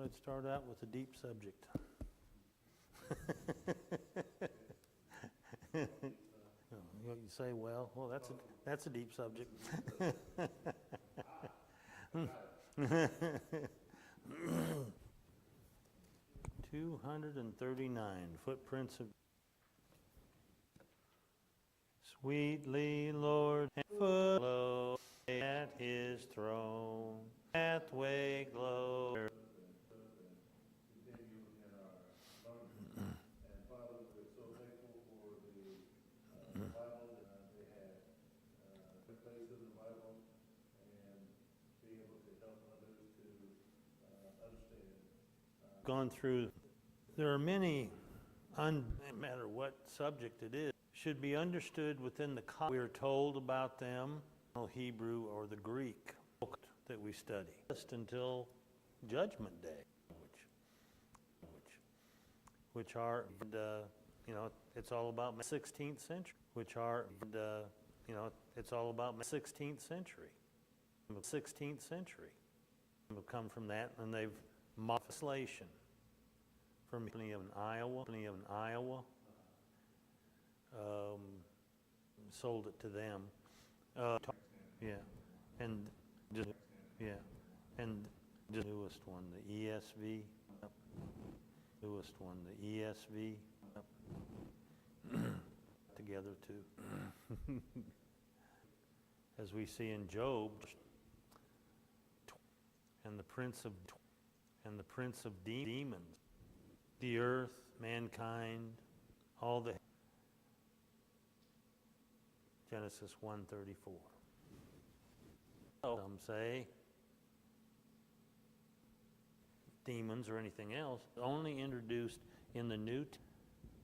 I'd start out with a deep subject. You say, well, that's a deep subject. 239 footprints of sweetly, Lord, and follow at His throne, pathway glow. Gone through, there are many, no matter what subject it is, should be understood within the context we are told about them, Hebrew or the Greek that we study, just until Judgment Day, which are, it's all about 16th century, it's all about 16th century. 16th century will come from that, and they've modification from Iowa, sold it to them. And the newest one, the ESV. Together too. As we see in Job, and the prince of demons, the earth, mankind, all the Genesis 1:34. Some say demons or anything else only introduced in the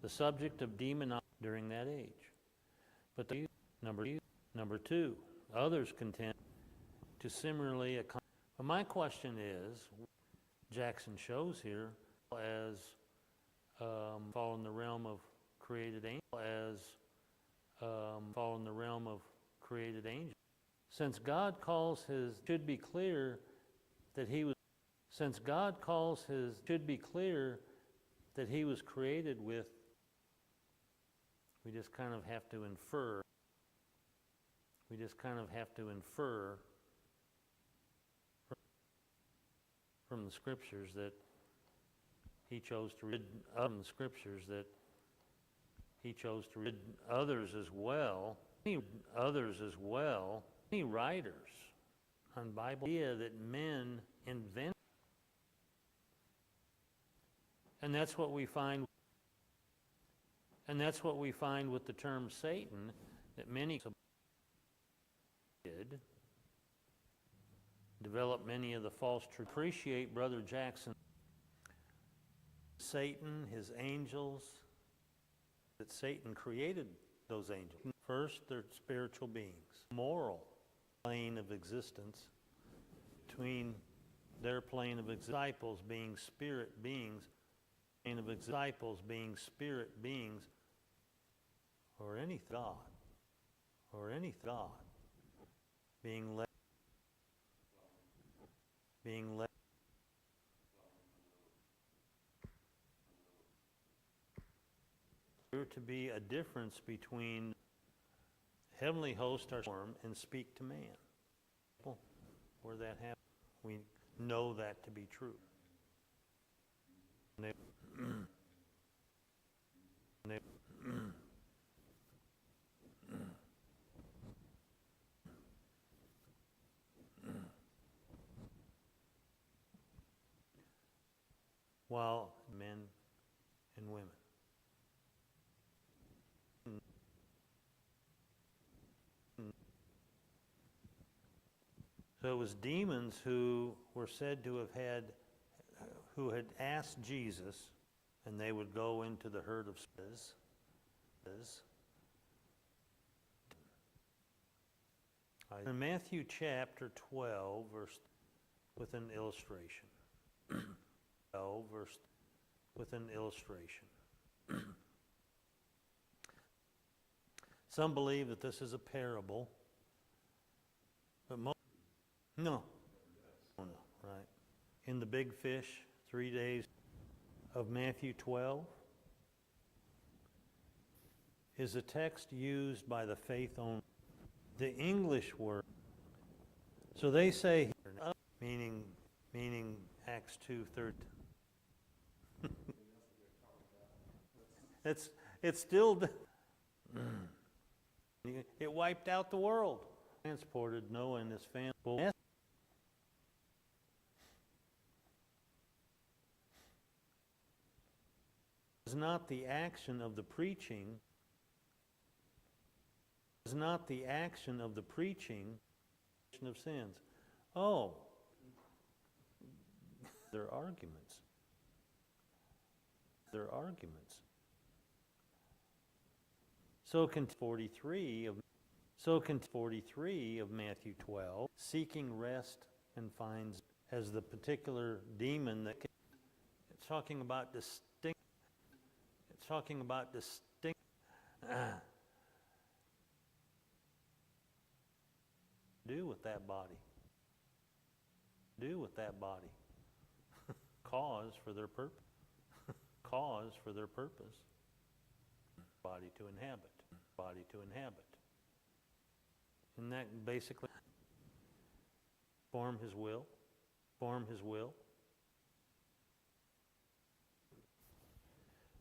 the subject of demonology during that age. But number two, others contend to similarly. But my question is, Jackson shows here as fall in the realm of created angels, Since God calls should be clear that he was created with. We just kind of have to infer. From the scriptures that he chose to read others as well. Many writers on Bible idea that men invent, and that's what we find with the term Satan, that many did develop many of the false truths. Appreciate Brother Jackson. Satan, his angels, that Satan created those angels. First, they're spiritual beings. Moral plane of existence, between their plane of disciples being spirit beings, or any God, being led there to be a difference between heavenly host are form and speak to man. Where that happens, we know that to be true. While men and women. So it was demons who were said to have who had asked Jesus, and they would go into the herd of spies. In Matthew chapter 12, with an illustration. Some believe that this is a parable, but no, right? In the big fish, 3 days of Matthew 12 is a text used by the faith only. The English word. So they say, meaning Acts 2:13. It's still, it wiped out the world. Transported Noah and his family. Is not the action of the preaching. Is not the action of the preaching of sins. Oh, their arguments. Their arguments. So can 43 of Matthew 12, seeking rest and finds as the particular demon that can, it's talking about distinct. It's talking about distinct. Do with that body. Do with that body. Cause for their purpose. Cause for their purpose. Body to inhabit. Body to inhabit. Isn't that basically form his will? Form his will.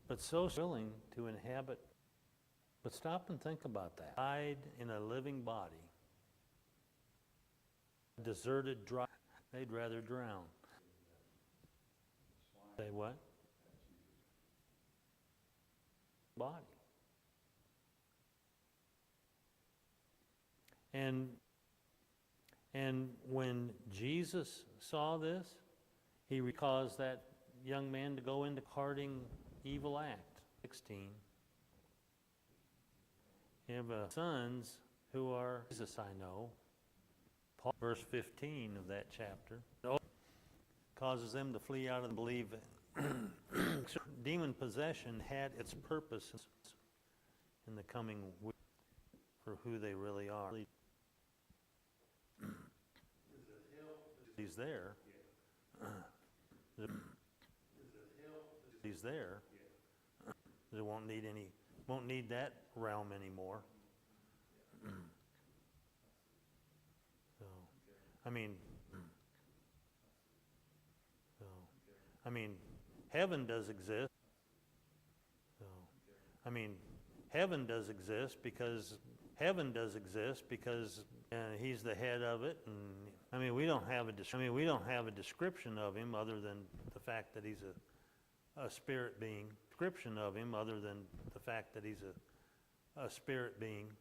But so willing to inhabit. But stop and think about that. Died in a living body. Deserted, dry. They'd rather drown. Say what? Body. And when Jesus saw this, he caused that young man to go into parting evil act. 16. You have sons who are Jesus, I know. Paul, verse 15 of that chapter, causes them to flee out of the belief. Demon possession had its purpose in the coming week for who they really are. He's there. He's there. They won't need that realm anymore. So, heaven does exist. So, heaven does exist because he's the head of it, and we don't have a description of him other than the fact that he's a spirit being. Description of him other than the fact that he's a spirit being.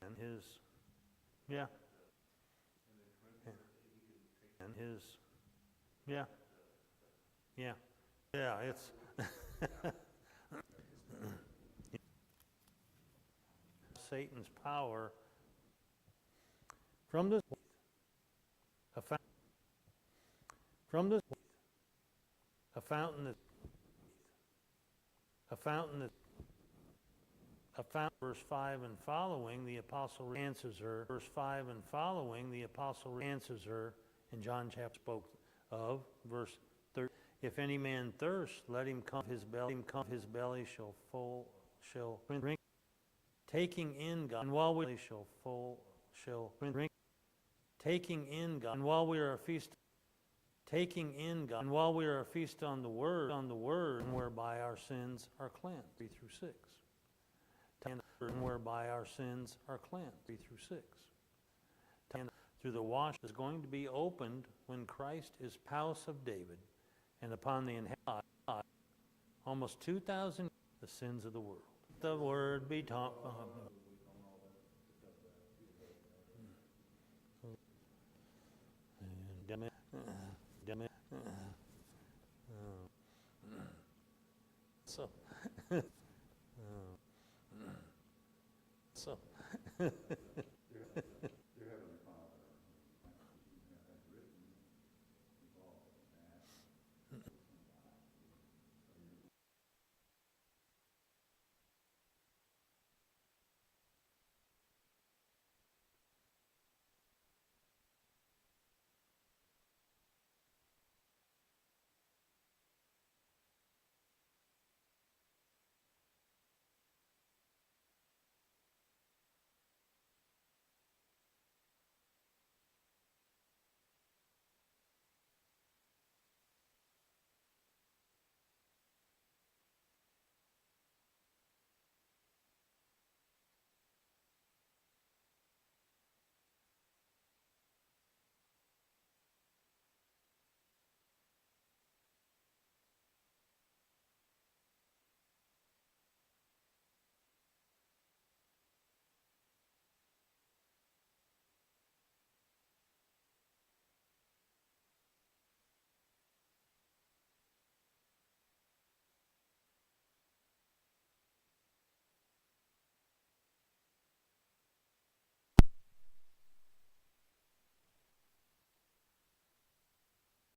And his, yeah. And his, yeah. Yeah. Yeah, it's Satan's power from this verse 5 and following, the apostle answers her. Verse 5 and following, the apostle answers her, in John chapter spoke of, verse 13. If any man thirst, let him come his belly shall drink. Taking in God, and while we shall drink. Taking in God, and while we are a feast. Taking in God, and while we are a feast on the word, whereby our sins are cleansed. 3 through 6. And whereby our sins are cleansed. 3 through 6. And through the wash is going to be opened when Christ is house of David, and upon the inhabitants, almost 2,000 the sins of the world. The word be taught. So